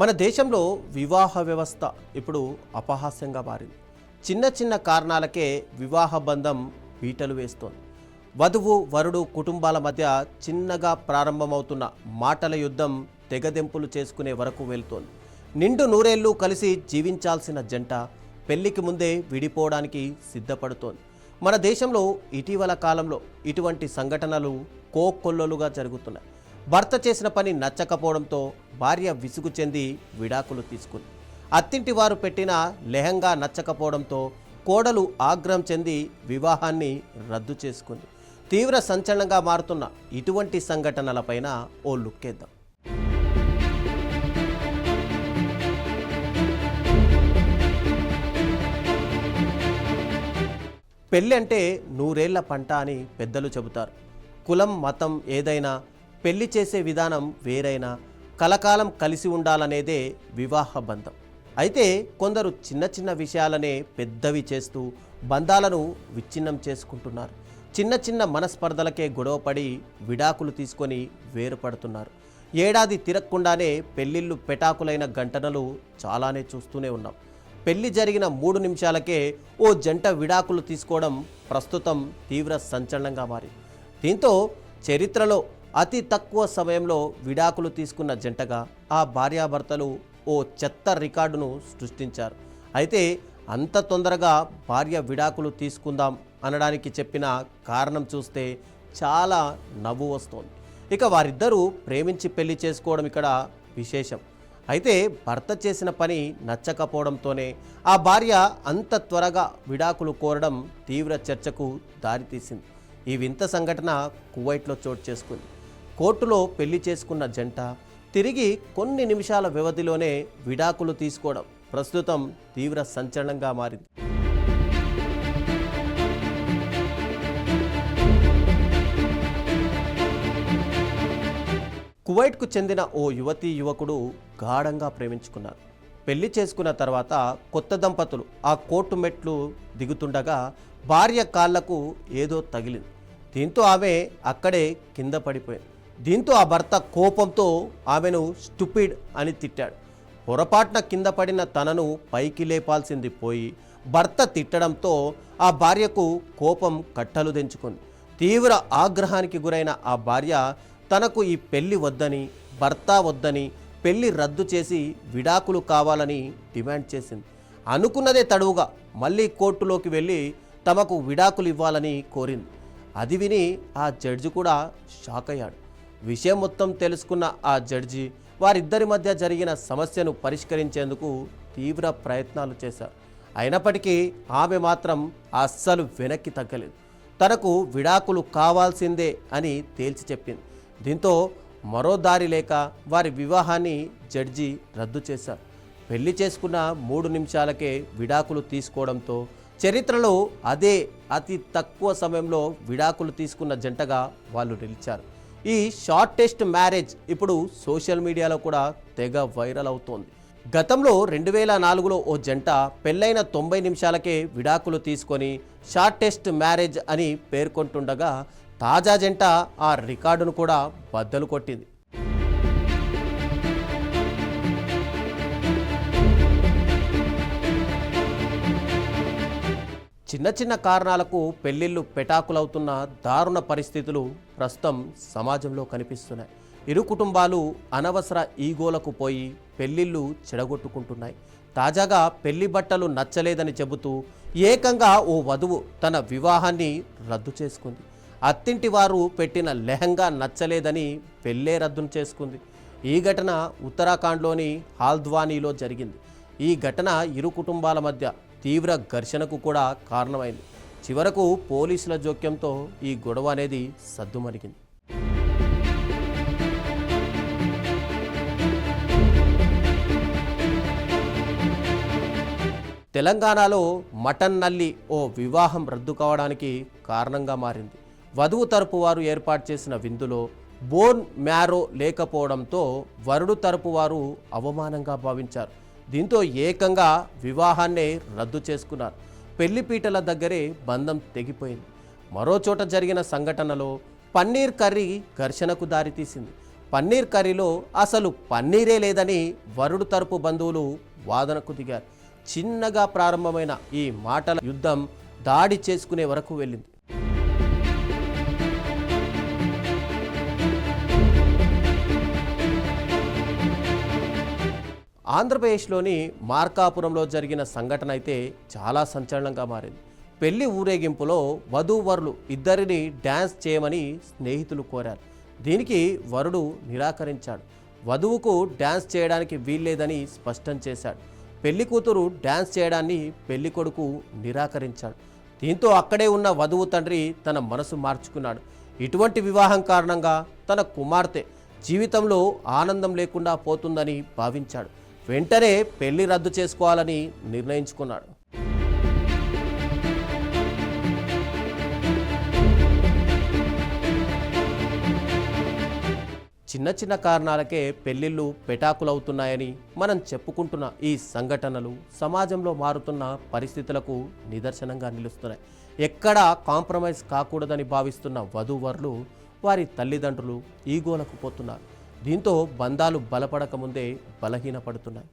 మన దేశంలో వివాహ వ్యవస్థ ఇప్పుడు అపహాస్యంగా మారింది. చిన్న చిన్న కారణాలకే వివాహ బంధం పీటలు వేస్తోంది. వధువు వరుడు కుటుంబాల మధ్య చిన్నగా ప్రారంభమవుతున్న మాటల యుద్ధం తెగదెంపులు చేసుకునే వరకు వెళ్తోంది. నిండు నూరేళ్లు కలిసి జీవించాల్సిన జంట పెళ్లికి ముందే విడిపోవడానికి సిద్ధపడుతోంది. మన దేశంలో ఇటీవల కాలంలో ఇటువంటి సంఘటనలు కోకొల్లలుగా జరుగుతున్నాయి. భర్త చేసిన పని నచ్చకపోవడంతో భార్య విసుగు చెంది విడాకులు తీసుకుంది. అత్తింటి వారు పెట్టిన లెహంగా నచ్చకపోవడంతో కోడలు ఆగ్రహం చెంది వివాహాన్ని రద్దు చేసుకుంది. తీవ్ర సంచలనంగా మారుతున్న ఇటువంటి సంఘటనలపైన ఓ లుక్కేద్దాం. పెళ్ళి అంటే నూరేళ్ల పంట అని పెద్దలు చెబుతారు. కులం మతం ఏదైనా పెళ్లి చేసే విధానం వేరైనా కలకాలం కలిసి ఉండాలనేదే వివాహ బంధం. అయితే కొందరు చిన్న చిన్న విషయాలనే పెద్దవి చేస్తూ బంధాలను విచ్ఛిన్నం చేసుకుంటున్నారు. చిన్న చిన్న మనస్పర్ధలకే గొడవపడి విడాకులు తీసుకొని వేరుపడుతున్నారు. ఏడాది తిరగకుండానే పెళ్లిళ్ళు పెటాకులైన ఘటనలు చాలానే చూస్తూనే ఉన్నాం. పెళ్లి జరిగిన 3 నిమిషాలకే ఓ జంట విడాకులు తీసుకోవడం ప్రస్తుతం తీవ్ర సంచలనంగా మారింది. దీంతో చరిత్రలో అతి తక్కువ సమయంలో విడాకులు తీసుకున్న జంటగా ఆ భార్యాభర్తలు ఓ చెత్త రికార్డును సృష్టించారు. అయితే అంత తొందరగా భార్య విడాకులు తీసుకుందాం అనడానికి చెప్పిన కారణం చూస్తే చాలా నవ్వు వస్తోంది. ఇక వారిద్దరూ ప్రేమించి పెళ్లి చేసుకోవడం ఇక్కడ విశేషం. అయితే భర్త చేసిన పని నచ్చకపోవడంతోనే ఆ భార్య అంత త్వరగా విడాకులు కోరడం తీవ్ర చర్చకు దారితీసింది. ఈ వింత సంఘటన కువైట్లో చోటు చేసుకుంది. కోర్టులో పెళ్లి చేసుకున్న జంట తిరిగి కొన్ని నిమిషాల వ్యవధిలోనే విడాకులు తీసుకోవడం ప్రస్తుతం తీవ్ర సంచలనంగా మారింది. కువైట్కు చెందిన ఓ యువతీ యువకుడు గాఢంగా ప్రేమించుకున్నారు. పెళ్లి చేసుకున్న తర్వాత కొత్త దంపతులు ఆ కోర్టు మెట్లు దిగుతుండగా భార్య కాళ్లకు ఏదో తగిలింది. దీంతో ఆమె అక్కడే కింద పడిపోయింది. దీంతో ఆ భర్త కోపంతో ఆమెను స్టూపిడ్ అని తిట్టాడు. పొరపాటున కింద పడిన తనను పైకి లేపాల్సింది పోయి భర్త తిట్టడంతో ఆ భార్యకు కోపం కట్టలు తెంచుకుంది. తీవ్ర ఆగ్రహానికి గురైన ఆ భార్య తనకు ఈ పెళ్లి వద్దని, భర్త వద్దని, పెళ్లి రద్దు చేసి విడాకులు కావాలని డిమాండ్ చేసింది. అనుకున్నదే తడువుగా మళ్ళీ కోర్టులోకి వెళ్ళి తమకు విడాకులు ఇవ్వాలని కోరింది. అది విని ఆ జడ్జి కూడా షాక్ అయ్యాడు. విషయం మొత్తం తెలుసుకున్న ఆ జడ్జి వారిద్దరి మధ్య జరిగిన సమస్యను పరిష్కరించేందుకు తీవ్ర ప్రయత్నాలు చేశారు. అయినప్పటికీ ఆమె మాత్రం అస్సలు వెనక్కి తగ్గలేదు. తనకు విడాకులు కావాల్సిందే అని తేల్చి చెప్పింది. దీంతో మరో దారి లేక వారి వివాహాన్ని జడ్జి రద్దు చేశారు. పెళ్లి చేసుకున్న 3 నిమిషాలకే విడాకులు తీసుకోవడంతో చరిత్రలో అదే అతి తక్కువ సమయంలో విడాకులు తీసుకున్న జంటగా వాళ్ళు నిలిచారు. ఈ షార్టెస్ట్ మ్యారేజ్ ఇప్పుడు సోషల్ మీడియాలో కూడా తెగ వైరల్ అవుతోంది. గతంలో 2004లో ఓ జంట పెళ్ళైన 90 నిమిషాలకే విడాకులు తీసుకొని షార్టెస్ట్ మ్యారేజ్ అని పేర్కొంటుండగా తాజా జంట ఆ రికార్డును కూడా బద్దలు కొట్టింది. చిన్న చిన్న కారణాలకు పెళ్లిళ్ళు పెటాకులవుతున్న దారుణ పరిస్థితులు ప్రస్తుతం సమాజంలో కనిపిస్తున్నాయి. ఇరు కుటుంబాలు అనవసర ఈగోలకు పోయి పెళ్లిళ్ళు చెడగొట్టుకుంటున్నాయి. తాజాగా పెళ్లి బట్టలు నచ్చలేదని చెబుతూ ఏకంగా ఓ వధువు తన వివాహాన్ని రద్దు చేసుకుంది. అత్తింటి వారు పెట్టిన లెహంగా నచ్చలేదని పెళ్లే రద్దు చేసుకుంది. ఈ ఘటన ఉత్తరాఖండ్లోని హాల్ద్వానీలో జరిగింది. ఈ ఘటన ఇరు కుటుంబాల మధ్య తీవ్ర ఘర్షణకు కూడా కారణమైంది. చివరకు పోలీసుల జోక్యంతో ఈ గొడవ అనేది సద్దుమణిగింది. తెలంగాణలో మటన్ నల్లి ఓ వివాహం రద్దు కావడానికి కారణంగా మారింది. వధువు తరపు వారు ఏర్పాటు చేసిన విందులో బోన్ మ్యారో లేకపోవడంతో వరుడు తరపు వారు అవమానంగా భావించారు. దీంతో ఏకంగా వివాహాన్నే రద్దు చేసుకున్నారు. పెళ్లిపీటల దగ్గరే బంధం తెగిపోయింది. మరో చోట జరిగిన సంఘటనలో పన్నీర్ కర్రీ ఘర్షణకు దారితీసింది. పన్నీర్ కర్రీలో అసలు పన్నీరే లేదని వరుడు తరపు బంధువులు వాదనకు దిగారు. చిన్నగా ప్రారంభమైన ఈ మాటల యుద్ధం దాడి చేసుకునే వరకు వెళ్ళింది. ఆంధ్రప్రదేశ్లోని మార్కాపురంలో జరిగిన సంఘటన అయితే చాలా సంచలనంగా మారింది. పెళ్లి ఊరేగింపులో వధూవరులు ఇద్దరిని డ్యాన్స్ చేయమని స్నేహితులు కోరారు. దీనికి వరుడు నిరాకరించాడు. వధువుకు డ్యాన్స్ చేయడానికి వీల్లేదని స్పష్టం చేశాడు. పెళ్లి కూతురు డ్యాన్స్ చేయడాన్ని పెళ్లి కొడుకు నిరాకరించాడు. దీంతో అక్కడే ఉన్న వధువు తండ్రి తన మనసు మార్చుకున్నాడు. ఇటువంటి వివాహం కారణంగా తన కుమార్తె జీవితంలో ఆనందం లేకుండా పోతుందని భావించాడు. వెంటనే పెళ్లి రద్దు చేసుకోవాలని నిర్ణయించుకున్నాడు. చిన్న చిన్న కారణాలకే పెళ్లిళ్ళు పెటాకులవుతున్నాయని మనం చెప్పుకుంటున్న ఈ సంఘటనలు సమాజంలో మారుతున్న పరిస్థితులకు నిదర్శనంగా నిలుస్తున్నాయి. ఎక్కడా కాంప్రమైజ్ కాకూడదని భావిస్తున్న వధూవరులు వారి తల్లిదండ్రులు ఈగోలకు పోతున్నారు. దీంతో బంధాలు బలపడక ముందే బలహీనపడుతున్నాయి.